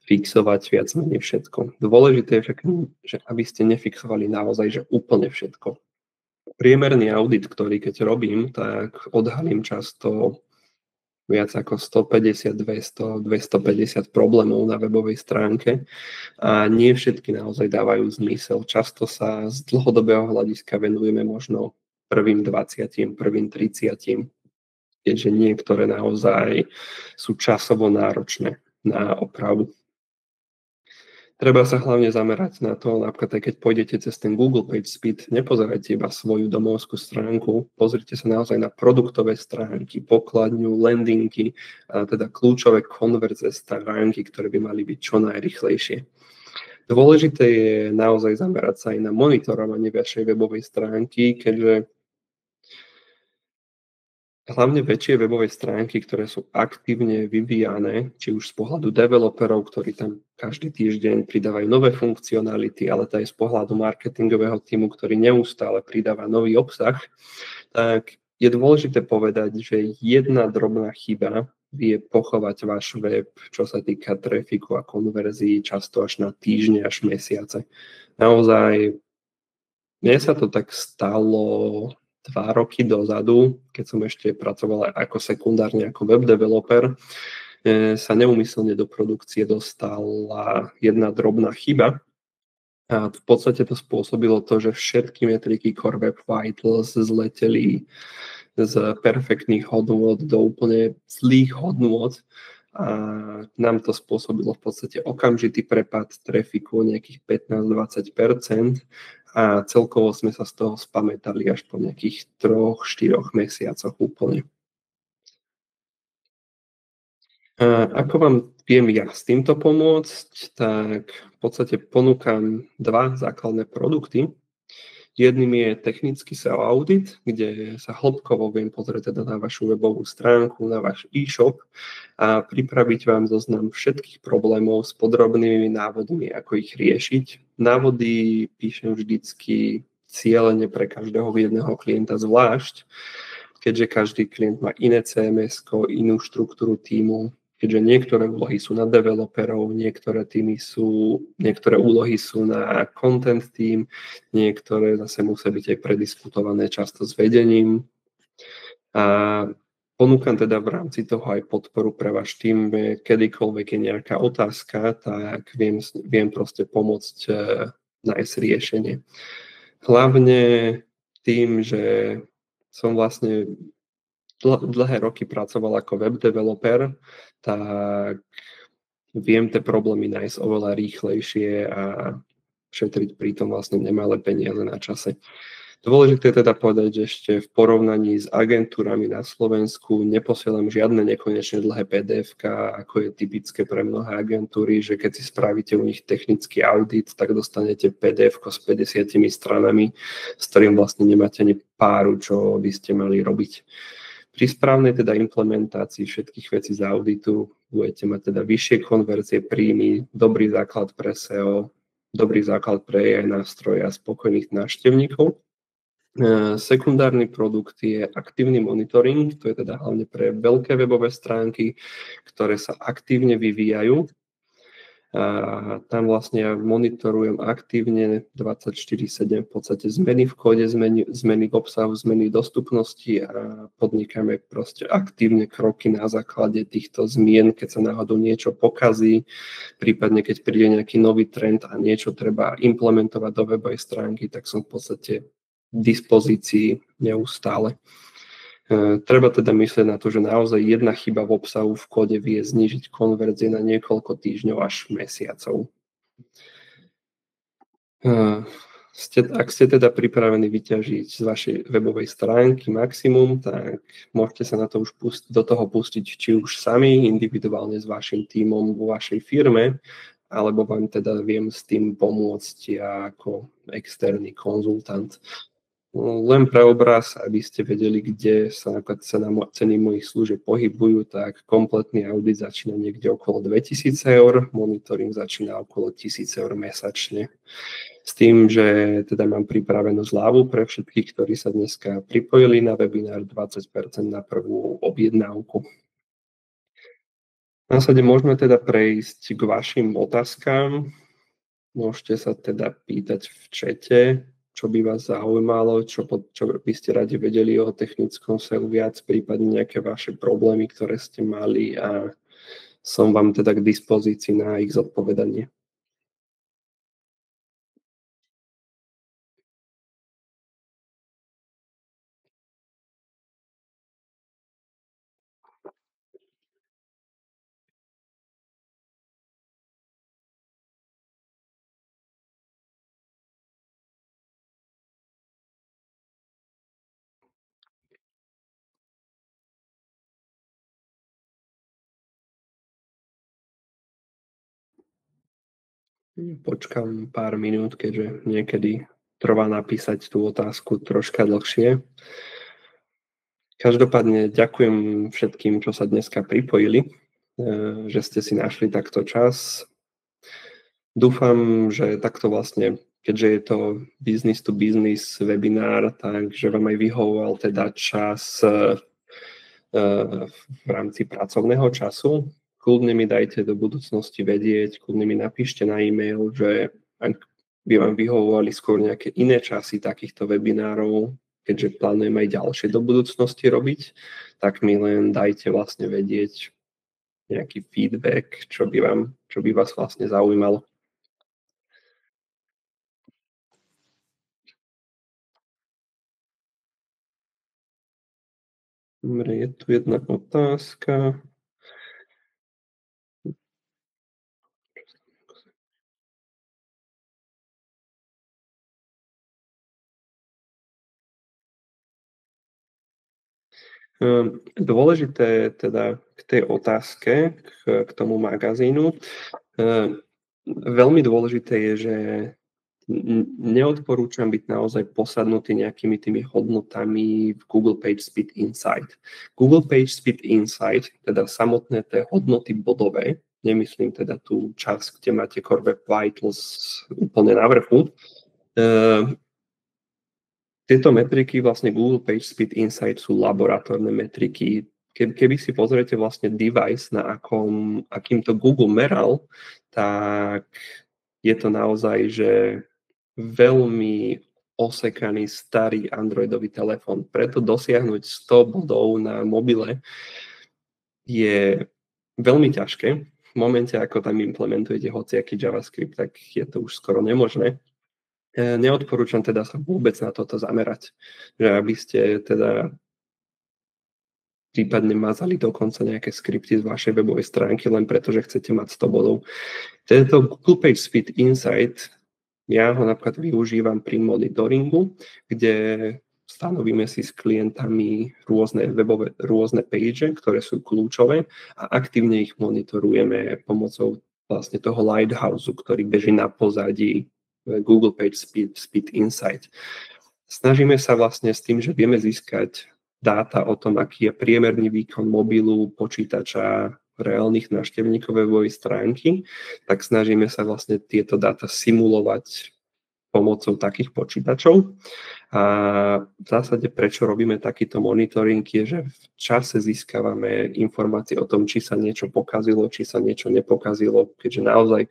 fixovať viac menej všetko. Dôležité je však, že aby ste nefixovali naozaj že úplne všetko. Priemerný audit, ktorý keď robím, tak odhalím často viac ako 150, 200, 250 problémov na webovej stránke a nie všetky naozaj dávajú zmysel. Často sa z dlhodobého hľadiska venujeme možno prvým 20, prvým 30, keďže niektoré naozaj sú časovo náročné na opravu. Treba sa hlavne zamerať na to, napríklad aj keď pôjdete cez ten Google PageSpeed, nepozerajte iba svoju domovskú stránku, pozrite sa naozaj na produktové stránky, pokladňu, landingy, a teda kľúčové konverze stránky, ktoré by mali byť čo najrychlejšie. Dôležité je naozaj zamerať sa aj na monitorovanie vašej webovej stránky, keďže Hlavne väčšie webové stránky, ktoré sú aktívne vyvíjane, či už z pohľadu developerov, ktorí tam každý týždeň pridávajú nové funkcionality, ale to aj z pohľadu marketingového týmu, ktorý neustále pridáva nový obsah, tak je dôležité povedať, že jedna drobná chyba vie pochovať váš web, čo sa týka trafiku a konverzií, často až na týždne, až mesiace. Naozaj, mne sa to tak stalo 2 roky dozadu, keď som ešte pracoval ako sekundárne ako web developer, sa neúmyselne do produkcie dostala jedna drobná chyba. A v podstate to spôsobilo to, že všetky metriky Core Web Vitals zleteli z perfektných hodnôt do úplne zlých hodnôt. A nám to spôsobilo v podstate okamžitý prepad trafiku nejakých 15-20%, a celkovo sme sa z toho spamätali až po nejakých 3-4 mesiacoch úplne. Ako vám viem ja s týmto pomôcť, tak v podstate ponúkam dva základné produkty. Jedným je technický SEO audit, kde sa hĺbkovo viem pozrieť teda na vašu webovú stránku, na váš e-shop a pripraviť vám zoznam všetkých problémov s podrobnými návodmi, ako ich riešiť. Návody píšem vždycky cieľene pre každého jedného klienta zvlášť, keďže každý klient má iné CMS, inú štruktúru tímu, keďže niektoré úlohy sú na developerov, niektoré úlohy sú na content team, niektoré zase musia byť aj prediskutované často s vedením. A ponúkam teda v rámci toho aj podporu pre váš tým, kedykoľvek je nejaká otázka, tak viem proste pomôcť nájsť riešenie. Hlavne tým, že som vlastne dlhé roky pracoval ako web developer, tak viem tie problémy nájsť oveľa rýchlejšie a šetriť pritom vlastne nemalé peniaze na čase. Dôležité je teda povedať, že ešte v porovnaní s agentúrami na Slovensku neposielam žiadne nekonečne dlhé PDF-ka, ako je typické pre mnohé agentúry, že keď si spravíte u nich technický audit, tak dostanete PDF-ko s 50 stranami, s ktorým vlastne nemáte ani páru, čo by ste mali robiť. Pri správnej teda implementácii všetkých vecí z auditu budete mať teda vyššie konverzie, príjmy, dobrý základ pre SEO, dobrý základ pre AI nástroje a spokojných návštevníkov. Sekundárny produkt je aktívny monitoring, to je teda hlavne pre veľké webové stránky, ktoré sa aktívne vyvíjajú. A tam vlastne ja monitorujem aktívne 24/7 v podstate zmeny v kóde, zmeny v obsahu, zmeny v dostupnosti a podnikáme proste aktívne kroky na základe týchto zmien, keď sa náhodou niečo pokazí, prípadne keď príde nejaký nový trend a niečo treba implementovať do webovej stránky, tak som v podstate v dispozícii neustále. Treba teda myslieť na to, že naozaj jedna chyba v obsahu v kóde vie znížiť konverzie na niekoľko týždňov až mesiacov. Ak ste teda pripravení vyťažiť z vašej webovej stránky maximum, tak môžete sa na to už do toho pustiť či už sami, individuálne s vašim tímom vo vašej firme, alebo vám teda viem s tým pomôcť ja ako externý konzultant. Len pre obraz, aby ste vedeli, kde sa napríklad ceny mojich služieb pohybujú, tak kompletný audit začína niekde okolo 2000 eur, monitoring začína okolo 1000 eur mesačne. S tým, že teda mám pripravenú zľavu pre všetkých, ktorí sa dneska pripojili na webinár, 20% na prvú objednávku. Následne môžeme teda prejsť k vašim otázkam. Môžete sa teda pýtať v čete, čo by vás zaujímalo, čo by ste radi vedeli o technickom SEO viac, prípadne nejaké vaše problémy, ktoré ste mali, a som vám teda k dispozícii na ich zodpovedanie. Počkám pár minút, keďže niekedy trvá napísať tú otázku troška dlhšie. Každopádne ďakujem všetkým, čo sa dneska pripojili, že ste si našli takto čas. Dúfam, že takto vlastne, keďže je to business to business webinár, takže vám aj vyhovoval teda čas v rámci pracovného času. Kľudne mi dajte do budúcnosti vedieť, kľudne mi napíšte na e-mail, že ak by vám vyhovovali skôr nejaké iné časy takýchto webinárov, keďže plánujem aj ďalšie do budúcnosti robiť, tak mi len dajte vlastne vedieť nejaký feedback, čo by vás vlastne zaujímalo. Dobre, je tu jedna otázka. Dôležité teda k tej otázke, k tomu magazínu. Veľmi dôležité je, že neodporúčam byť naozaj posadnutý nejakými tými hodnotami v Google PageSpeed Insight. Google PageSpeed Insight, teda samotné tie hodnoty bodové, nemyslím teda tú časť, kde máte Core Web Vitals úplne na vrchu, tieto metriky, vlastne Google PageSpeed Insight sú laboratórne metriky. Keby si pozriete vlastne device, akým to Google meral, tak je to naozaj, že veľmi osekaný starý Androidový telefón. Preto dosiahnuť 100 bodov na mobile je veľmi ťažké. V momente, ako tam implementujete hociaký JavaScript, tak je to už skoro nemožné. Neodporúčam teda sa vôbec na toto zamerať, že aby ste teda prípadne mazali dokonca nejaké skripty z vašej webovej stránky len preto, že chcete mať 100 bodov. Tento Google PageSpeed Insight, ja ho napríklad využívam pri monitoringu, kde stanovíme si s klientami rôzne page, ktoré sú kľúčové a aktívne ich monitorujeme pomocou vlastne toho Lighthouse, ktorý beží na pozadí Google PageSpeed Insight. Snažíme sa vlastne s tým, že vieme získať dáta o tom, aký je priemerný výkon mobilu, počítača, reálnych návštevníkov webovej stránky, tak snažíme sa vlastne tieto dáta simulovať pomocou takých počítačov. A v zásade, prečo robíme takýto monitoring, je, že v čase získavame informácie o tom, či sa niečo pokazilo, či sa niečo nepokazilo, keďže naozaj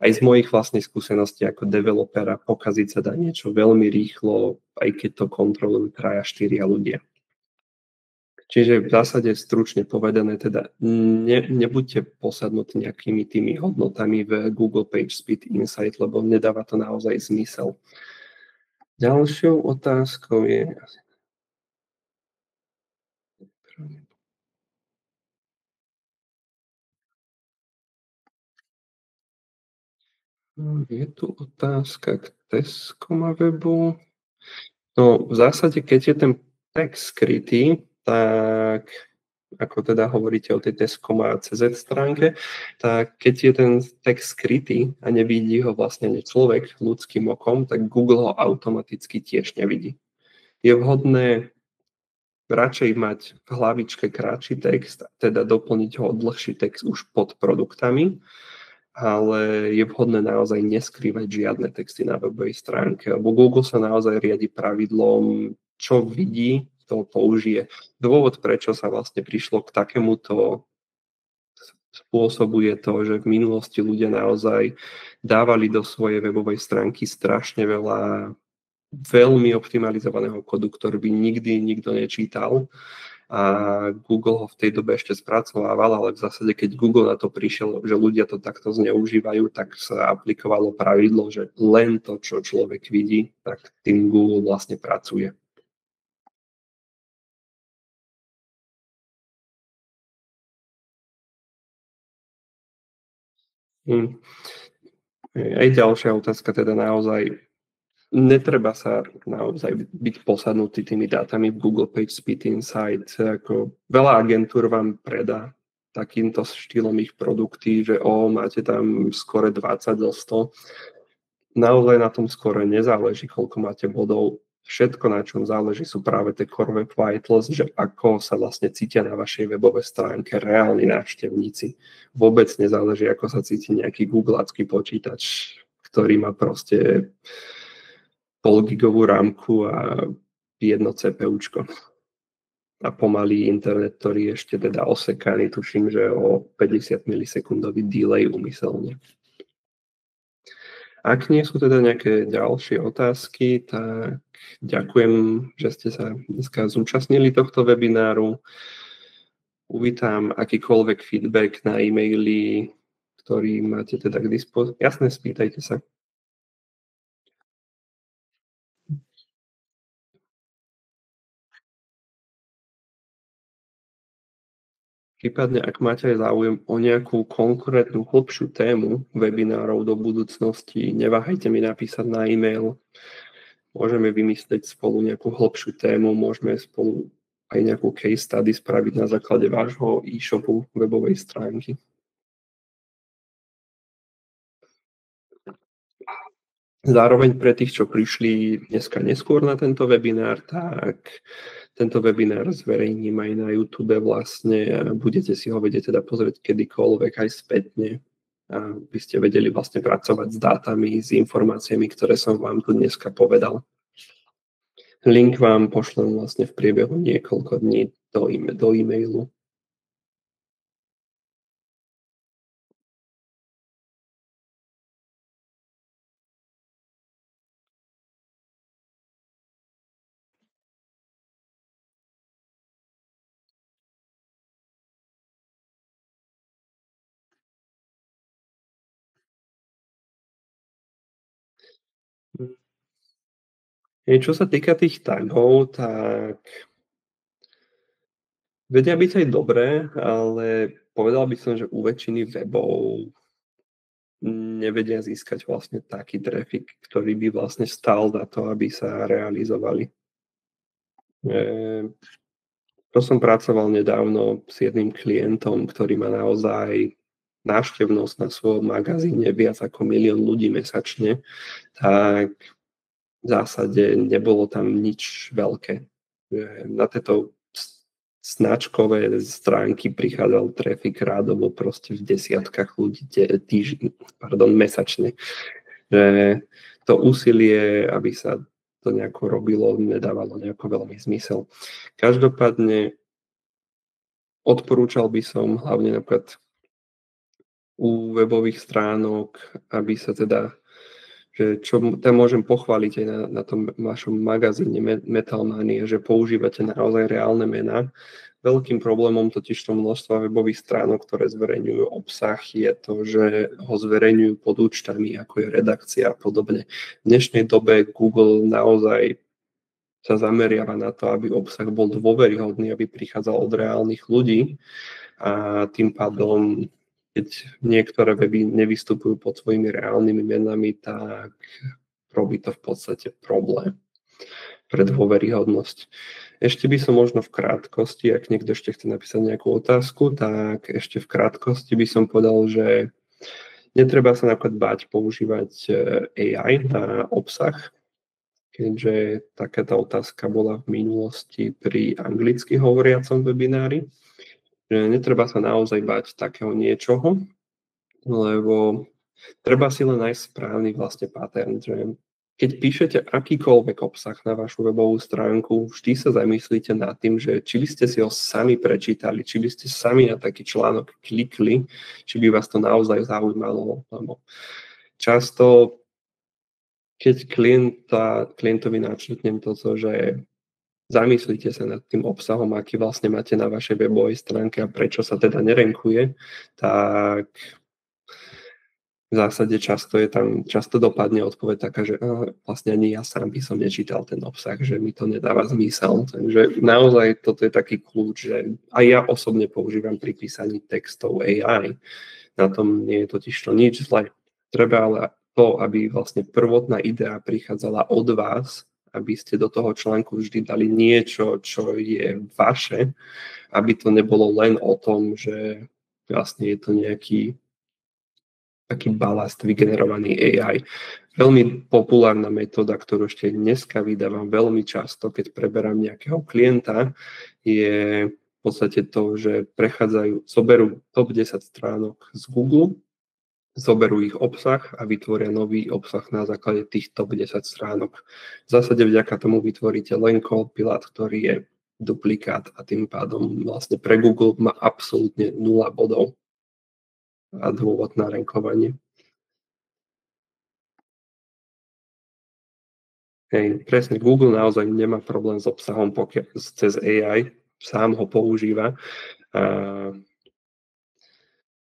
aj z mojich vlastných skúseností ako developera pokaziť sa dá niečo veľmi rýchlo, aj keď to kontrolujú 3-4 ľudia. Čiže v zásade stručne povedané, teda nebuďte posadnutí nejakými tými hodnotami v Google PageSpeed Insight, lebo nedáva to naozaj zmysel. Ďalšou otázkou je... Je tu otázka k Tescoma webu. No, v zásade, keď je ten text skrytý, tak ako teda hovoríte o tej Tescoma CZ stránke, tak keď je ten text skrytý a nevidí ho vlastne človek ľudským okom, tak Google ho automaticky tiež nevidí. Je vhodné radšej mať v hlavičke krátší text, teda doplniť ho o dlhší text už pod produktami, ale je vhodné naozaj neskrývať žiadne texty na webovej stránke, lebo Google sa naozaj riadi pravidlom, čo vidí, to použije. Dôvod, prečo sa vlastne prišlo k takémuto spôsobu, je to, že v minulosti ľudia naozaj dávali do svojej webovej stránky strašne veľa veľmi optimalizovaného kodu, ktorý by nikdy nikto nečítal. A Google ho v tej dobe ešte spracovával, ale v zásade, keď Google na to prišiel, že ľudia to takto zneužívajú, tak sa aplikovalo pravidlo, že len to, čo človek vidí, tak tým Google vlastne pracuje. Aj ďalšia otázka, teda naozaj netreba sa naozaj byť posadnutý tými dátami v Google PageSpeed Insight. Ako veľa agentúr vám predá takýmto štýlom ich produkty, že máte tam skore 20 zo 100. Naozaj na tom skore nezáleží, koľko máte bodov. všetko, na čom záleží, sú práve tie core web vitals, že ako sa vlastne cítia na vašej webovej stránke reálni návštevníci. Vôbec nezáleží, ako sa cíti nejaký googlacký počítač, ktorý má proste polgigovú rámku a jedno CPUčko. A pomalý internet, ktorý je ešte teda osekaný, tuším, že o 50 milisekundový delay úmyselne. Ak nie sú teda nejaké ďalšie otázky, tak ďakujem, že ste sa dneska zúčastnili tohto webináru. Uvítam akýkoľvek feedback na e-maily, ktorý máte teda k dispozícii. Jasné, spýtajte sa. Prípadne, ak máte aj záujem o nejakú konkrétnu hlbšiu tému webinárov do budúcnosti, neváhajte mi napísať na e-mail. Môžeme vymyslieť spolu nejakú hlbšiu tému, môžeme spolu aj nejakú case study spraviť na základe vášho e-shopu webovej stránky. Zároveň pre tých, čo prišli dneska neskôr na tento webinár, tak tento webinár zverejním aj na YouTube vlastne a budete si ho vedieť teda pozrieť kedykoľvek aj spätne. A by ste vedeli vlastne pracovať s dátami, s informáciami, ktoré som vám tu dneska povedal. Link vám pošlem vlastne v priebehu niekoľko dní do e-mailu. Čo sa týka tých tagov, tak vedia byť aj dobré, ale povedal by som, že u väčšiny webov nevedia získať vlastne taký trafik, ktorý by vlastne stal na to, aby sa realizovali. To som pracoval nedávno s jedným klientom, ktorý má naozaj návštevnosť na svojom magazíne viac ako 1 000 000 ľudí mesačne, tak v zásade nebolo tam nič veľké. Na tieto značkové stránky prichádzal trafik rádovo proste v desiatkách ľudí mesačne. To úsilie, aby sa to nejako robilo, nedávalo nejako veľmi zmysel. Každopádne odporúčal by som hlavne napríklad u webových stránok, aby sa teda, že čo tam môžem pochváliť aj na tom vašom magazíne Metal Mania, že používate naozaj reálne mená. Veľkým problémom totiž to množstva webových stránok, ktoré zverejňujú obsah, je to, že ho zverejňujú pod účtami, ako je redakcia a podobne. V dnešnej dobe Google naozaj sa zameriava na to, aby obsah bol dôveryhodný, aby prichádzal od reálnych ľudí a tým pádom, keď niektoré weby nevystupujú pod svojimi reálnymi menami, tak robí to v podstate problém pre dôveryhodnosť. Ešte by som možno v krátkosti, ak niekto ešte chce napísať nejakú otázku, tak ešte v krátkosti by som povedal, že netreba sa napríklad báť používať AI na obsah, keďže takáto otázka bola v minulosti pri anglicky hovoriacom webinári. Netreba sa naozaj báť takého niečoho, lebo treba si len nájsť správny vlastne pattern, že keď píšete akýkoľvek obsah na vašu webovú stránku, vždy sa zamyslíte nad tým, že či by ste si ho sami prečítali, či by ste sami na taký článok klikli, či by vás to naozaj zaujímalo. Lebo často, keď klientovi načrtnem toto, že zamyslite sa nad tým obsahom, aký vlastne máte na vašej webovej stránke a prečo sa teda nerenkuje, tak v zásade často dopadne odpoveď taká, že vlastne ani ja sám by som nečítal ten obsah, že mi to nedáva zmysel. Takže naozaj toto je taký kľúč, že aj ja osobne používam pri písaní textov AI. Na tom nie je totiž to nič zle. Treba ale to, aby vlastne prvotná idea prichádzala od vás, aby ste do toho článku vždy dali niečo, čo je vaše, aby to nebolo len o tom, že vlastne je to nejaký taký balast vygenerovaný AI. Veľmi populárna metóda, ktorú ešte dneska vydávam veľmi často, keď preberám nejakého klienta, je v podstate to, že zoberú top 10 stránok z Google, zoberú ich obsah a vytvoria nový obsah na základe tých top 10 stránok. V zásade vďaka tomu vytvoríte len kompilát, ktorý je duplikát a tým pádom vlastne pre Google má absolútne 0 bodov a dôvod na rankovanie. Hej, presne, Google naozaj nemá problém s obsahom cez AI, sám ho používa.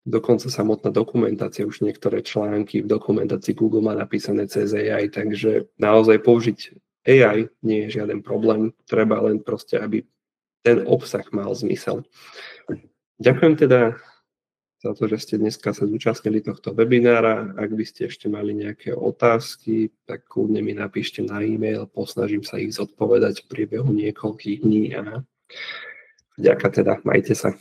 Dokonca samotná dokumentácia, už niektoré články v dokumentácii Google má napísané cez AI, takže naozaj použiť AI nie je žiaden problém, treba len proste, aby ten obsah mal zmysel. Ďakujem teda za to, že ste dneska sa zúčastnili tohto webinára. Ak by ste ešte mali nejaké otázky, tak kľudne mi napíšte na e-mail, posnažím sa ich zodpovedať v priebehu niekoľkých dní a vďaka teda, majte sa.